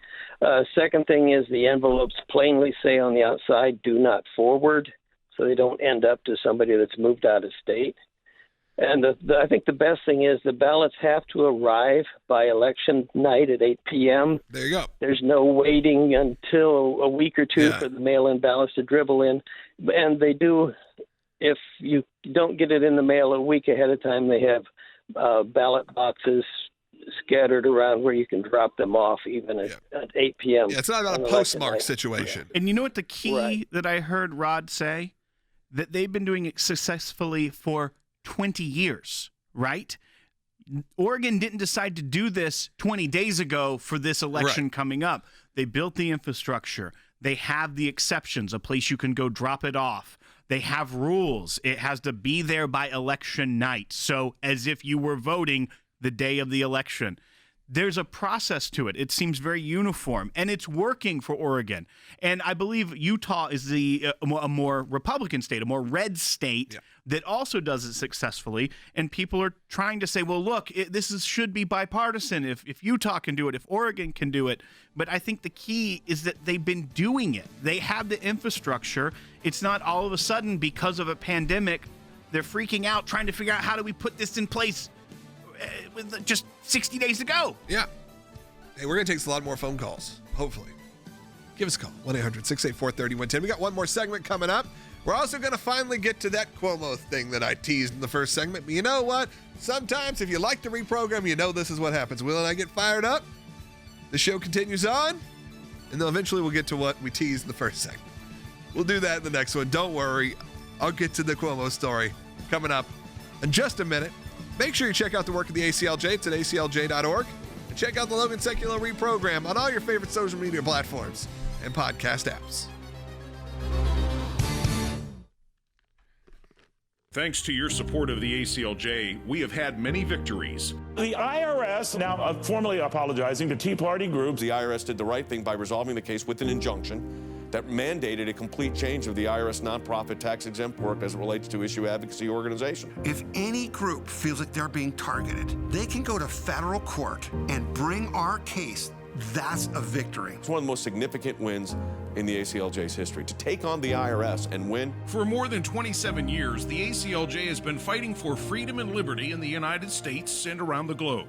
Second thing is the envelopes plainly say on the outside, do not forward, so they don't end up to somebody that's moved out of state. And I think the best thing is the ballots have to arrive by election night at 8 p.m. There you go. There's no waiting until a week or two for the mail-in ballots to dribble in. And they do, if you don't get it in the mail a week ahead of time, they have ballot boxes scattered around where you can drop them off even at 8 p.m. Yeah, it's not about a postmark situation. And you know what the key that I heard Rod say? That they've been doing it successfully for 20 years, right? Oregon didn't decide to do this 20 days ago for this election coming up. They built the infrastructure. They have the exceptions, a place you can go drop it off. They have rules. It has to be there by election night. So as if you were voting the day of the election. There's a process to it. It seems very uniform, and it's working for Oregon. And I believe Utah is a more Republican state, a more red state that also does it successfully. And people are trying to say, well, look, should be bipartisan. If Utah can do it, if Oregon can do it. But I think the key is that they've been doing it. They have the infrastructure. It's not all of a sudden because of a pandemic, they're freaking out trying to figure out how do we put this in place with just 60 days to go. Yeah. Hey, we're going to take a lot more phone calls, hopefully. Give us a call, 1-800-684-3110. We got one more segment coming up. We're also going to finally get to that Cuomo thing that I teased in the first segment. But you know what? Sometimes if you like the reprogram, you know this is what happens. Will and I get fired up. The show continues on. And then eventually we'll get to what we teased in the first segment. We'll do that in the next one. Don't worry. I'll get to the Cuomo story coming up in just a minute. Make sure you check out the work of the ACLJ. It's at aclj.org. And check out the Logan Sekulow ReProgram on all your favorite social media platforms and podcast apps. Thanks to your support of the ACLJ, we have had many victories. The IRS now formally apologizing to Tea Party groups. The IRS did the right thing by resolving the case with an injunction. that mandated a complete change of the IRS nonprofit tax-exempt work as it relates to issue advocacy organization. If any group feels like they're being targeted, they can go to federal court and bring our case. That's a victory. It's one of the most significant wins in the ACLJ's history, to take on the IRS and win. For more than 27 years, the ACLJ has been fighting for freedom and liberty in the United States and around the globe.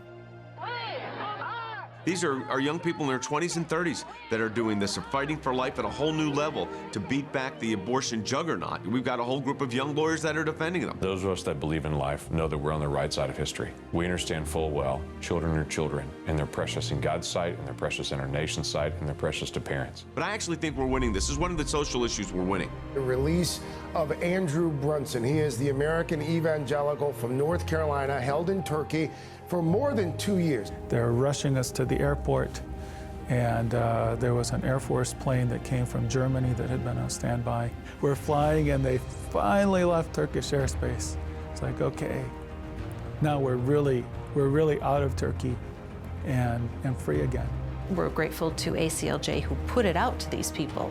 These are young people in their 20s and 30s that are doing this. They're fighting for life at a whole new level to beat back the abortion juggernaut. We've got a whole group of young lawyers that are defending them. Those of us that believe in life know that we're on the right side of history. We understand full well children are children, and they're precious in God's sight, and they're precious in our nation's sight, and they're precious to parents. But I actually think we're winning this. This is one of the social issues we're winning. The release of Andrew Brunson. He is the American evangelical from North Carolina, held in Turkey for more than 2 years. They're rushing us to the airport, and there was an Air Force plane that came from Germany that had been on standby. We're flying, and they finally left Turkish airspace. It's like, okay, now we're really out of Turkey and free again. We're grateful to ACLJ who put it out to these people,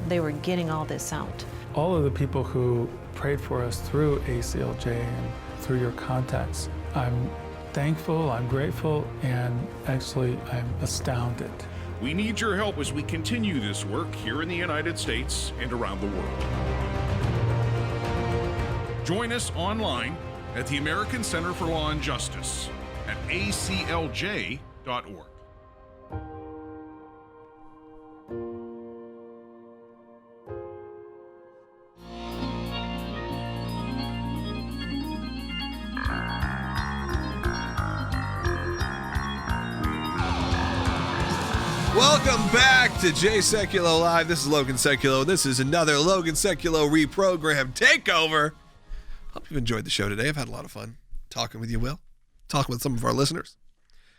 they were getting all this out. All of the people who prayed for us through ACLJ and through your contacts, I'm thankful, I'm grateful, and actually I'm astounded. We need your help as we continue this work here in the United States and around the world. Join us online at the American Center for Law and Justice at aclj.org. Welcome back to Jay Sekulow Live. This is Logan Sekulow. This is another Logan Sekulow ReProgram takeover. Hope you've enjoyed the show today. I've had a lot of fun talking with you, Will. Talking with some of our listeners.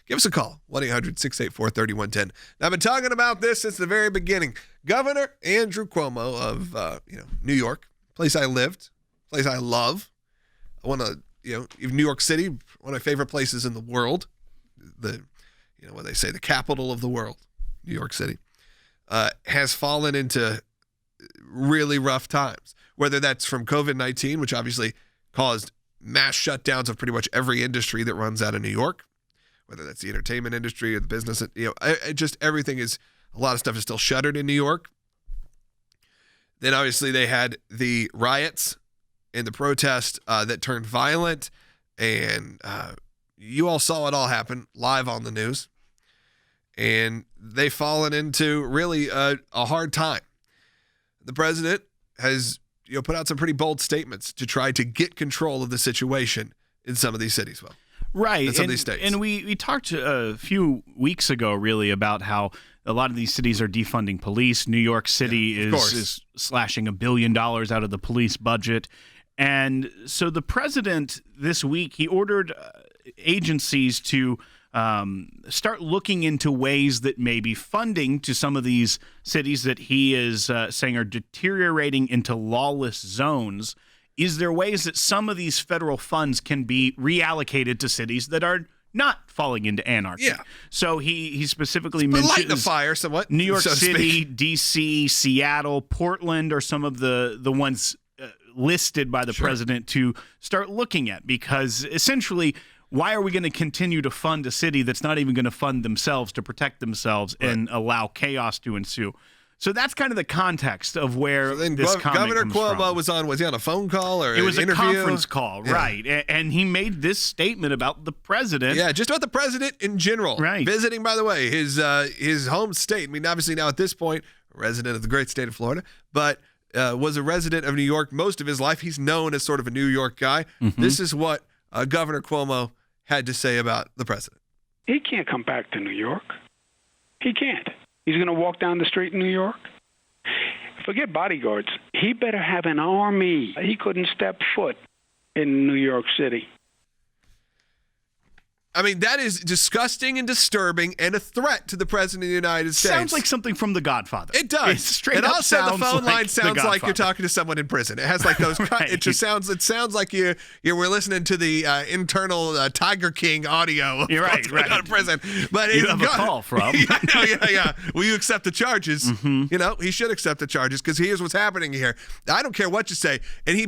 Give us a call, 1-800-684-3110. Now, I've been talking about this since the very beginning. Governor Andrew Cuomo of New York, place I lived, place I love. I want to, New York City, one of my favorite places in the world. What they say, the capital of the world. New York City, has fallen into really rough times, whether that's from COVID-19, which obviously caused mass shutdowns of pretty much every industry that runs out of New York, whether that's the entertainment industry or the business, just everything is, a lot of stuff is still shuttered in New York. Then obviously they had the riots and the protest that turned violent, and you all saw it all happen live on the news. And they've fallen into really a hard time. The president has put out some pretty bold statements to try to get control of the situation in some of these cities, Will. Right. In some of these states. And we talked a few weeks ago, really, about how a lot of these cities are defunding police. New York City is slashing $1 billion out of the police budget. And so the president this week, he ordered agencies to start looking into ways that maybe funding to some of these cities that he is saying are deteriorating into lawless zones. Is there ways that some of these federal funds can be reallocated to cities that are not falling into anarchy? Yeah. So he specifically mentions light the fire somewhat. New York City, D.C., Seattle, Portland are some of the ones listed by the president to start looking at, because essentially, why are we going to continue to fund a city that's not even going to fund themselves to protect themselves and allow chaos to ensue? So that's kind of the context of where this comment Governor comes Cuomo was he on a phone call or it was an interview? A conference call, right? And he made this statement about the president. Yeah, just about the president in general. Right. Visiting, by the way, his home state. I mean, obviously now at this point, a resident of the great state of Florida, but was a resident of New York most of his life. He's known as sort of a New York guy. Mm-hmm. This is what Governor Cuomo had to say about the president. He can't come back to New York. He can't. He's going to walk down the street in New York. Forget bodyguards. He better have an army. He couldn't step foot in New York City. I mean, that is disgusting and disturbing and a threat to the President of the United States. Sounds like something from The Godfather. It does. It straight and up also the sounds phone like line sounds The like you're Godfather. talking to someone in prison. It has like those. Right. It sounds like we're listening to the internal Tiger King audio. You're right. Out of prison, but You have a call from. Yeah. Will you accept the charges? You know, he should accept the charges because here's what's happening here. I don't care what you say, and he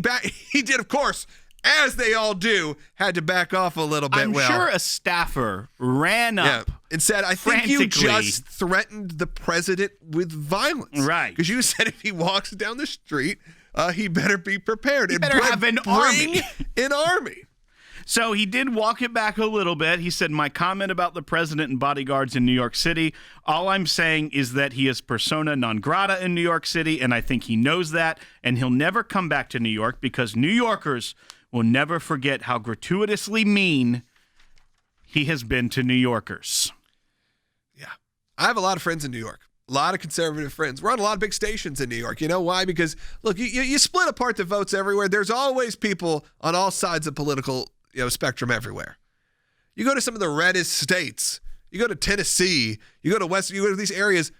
did, of course, as they all do, had to back off a little bit. I'm sure a staffer ran up and said, I think you frantically. just threatened the president with violence. Right. Because you said if he walks down the street, he better be prepared. He better have an army. An army. So he did walk it back a little bit. He said, my comment about the president and bodyguards in New York City, all I'm saying is that he is persona non grata in New York City, and I think he knows that, and he'll never come back to New York because New Yorkers will never forget how gratuitously mean he has been to New Yorkers. Yeah. I have a lot of friends in New York. A lot of conservative friends. We're on a lot of big stations in New York. You know why? Because, look, you split apart the votes everywhere. There's always people on all sides of political spectrum everywhere. You go to some of the reddest states. You go to Tennessee. You go to West. You go to these areas.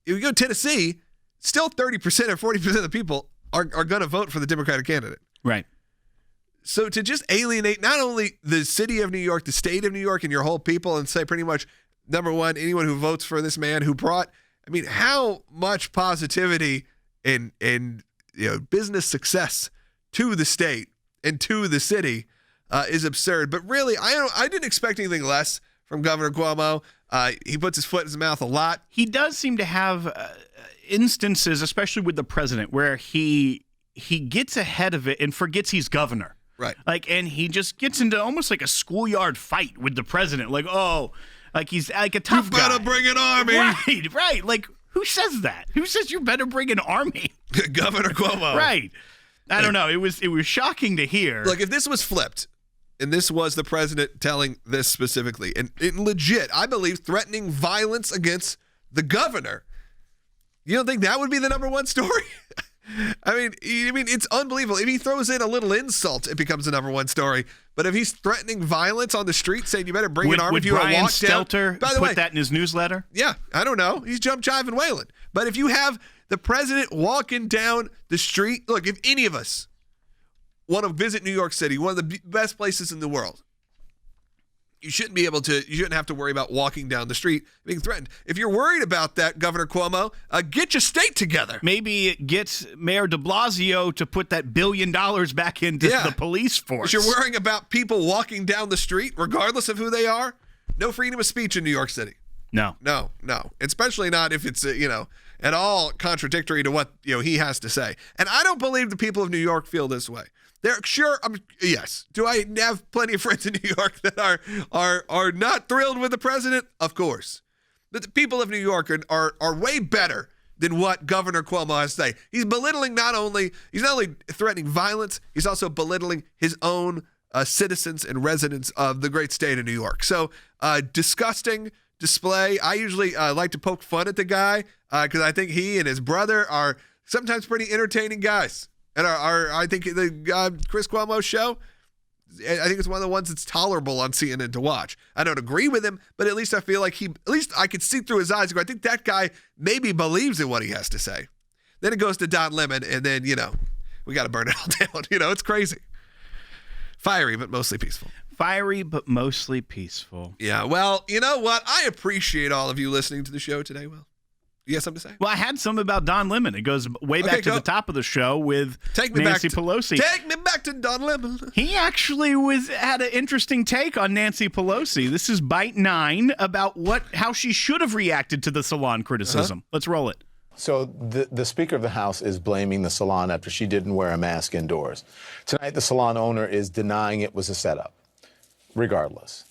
If you go to Tennessee, still 30% or 40% of the people are going to vote for the Democratic candidate. Right. So to just alienate not only the city of New York, the state of New York, and your whole people and say pretty much, number one, anyone who votes for this man who brought, I mean, how much positivity and business success to the state and to the city is absurd. But really, I didn't expect anything less from Governor Cuomo. He puts his foot in his mouth a lot. He does seem to have instances, especially with the president, where he gets ahead of it and forgets he's governor. Right. And he just gets into almost like a schoolyard fight with the president. Like he's like a tough guy. You better bring an army. Right. Like, who says that? Who says you better bring an army? Governor Cuomo. Right. I don't know. It was shocking to hear. Look, if this was flipped, and this was the president telling this specifically, and legit, I believe, threatening violence against the governor, you don't think that would be the number one story? I mean, it's unbelievable. If he throws in a little insult, it becomes the number one story. But if he's threatening violence on the street, saying you better bring an army, if you Brian walk down, Stelter by the way, put that in his newsletter? Yeah, I don't know. He's jump jiving wailing. But if you have the president walking down the street, look, if any of us want to visit New York City, one of the best places in the world, you shouldn't have to worry about walking down the street being threatened. If you're worried about that, Governor Cuomo, get your state together. Maybe it gets Mayor de Blasio to put that $1 billion back into the police force. If you're worrying about people walking down the street, regardless of who they are, no freedom of speech in New York City. No. Especially not if it's, at all contradictory to what, he has to say. And I don't believe the people of New York feel this way. They're sure. Yes. Do I have plenty of friends in New York that are not thrilled with the president? Of course. But the people of New York are way better than what Governor Cuomo has to say. He's not only threatening violence, he's also belittling his own citizens and residents of the great state of New York. So disgusting display. I usually like to poke fun at the guy because I think he and his brother are sometimes pretty entertaining guys. And I think the Chris Cuomo show, I think it's one of the ones that's tolerable on CNN to watch. I don't agree with him, but at least I feel like at least I could see through his eyes and go, I think that guy maybe believes in what he has to say. Then it goes to Don Lemon, and then, we got to burn it all down. It's crazy. Fiery, but mostly peaceful. Yeah, well, you know what? I appreciate all of you listening to the show today, Will. You got something to say? Well, I had some about Don Lemon. It goes way back to the top of the show with Nancy Pelosi. Take me back to Don Lemon. He actually had an interesting take on Nancy Pelosi. This is Bite 9 about how she should have reacted to the salon criticism. Let's roll it. So the Speaker of the House is blaming the salon after she didn't wear a mask indoors. Tonight, the salon owner is denying it was a setup. Regardless.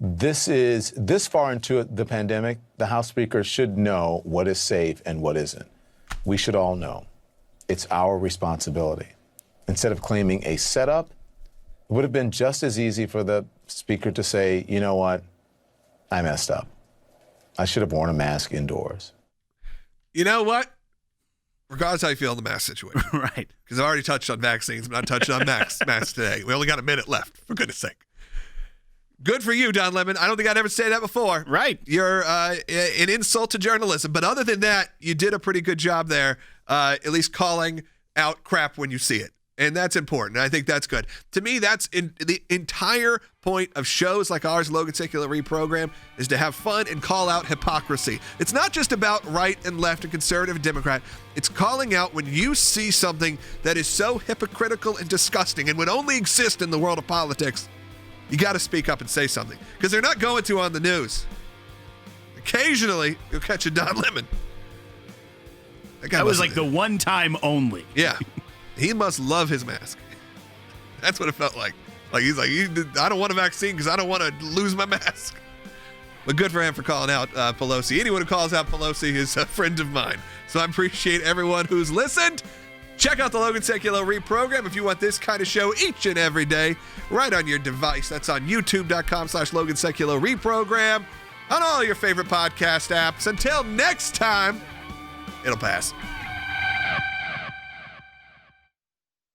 This far into the pandemic, the House Speaker should know what is safe and what isn't. We should all know. It's our responsibility. Instead of claiming a setup, it would have been just as easy for the Speaker to say, you know what, I messed up. I should have worn a mask indoors. You know what? Regardless how you feel in the mask situation. Right. Because I already touched on vaccines. I'm not touching on masks today. We only got a minute left, for goodness sake. Good for you, Don Lemon. I don't think I'd ever say that before. Right. You're an insult to journalism. But other than that, you did a pretty good job there, at least calling out crap when you see it. And that's important. I think that's good. To me, that's the entire point of shows like ours, Logan Sekulow ReProgram, is to have fun and call out hypocrisy. It's not just about right and left and conservative and Democrat. It's calling out when you see something that is so hypocritical and disgusting and would only exist in the world of politics. You got to speak up and say something because they're not going to on the news. Occasionally, you'll catch a Don Lemon. That was like the one time only. Yeah. He must love his mask. That's what it felt like. Like he's like, I don't want a vaccine because I don't want to lose my mask. But good for him for calling out Pelosi. Anyone who calls out Pelosi is a friend of mine. So I appreciate everyone who's listened. Check out the Logan Sekulow ReProgram if you want this kind of show each and every day right on your device. That's on youtube.com/Logan Sekulow ReProgram, on all your favorite podcast apps. Until next time, it'll pass.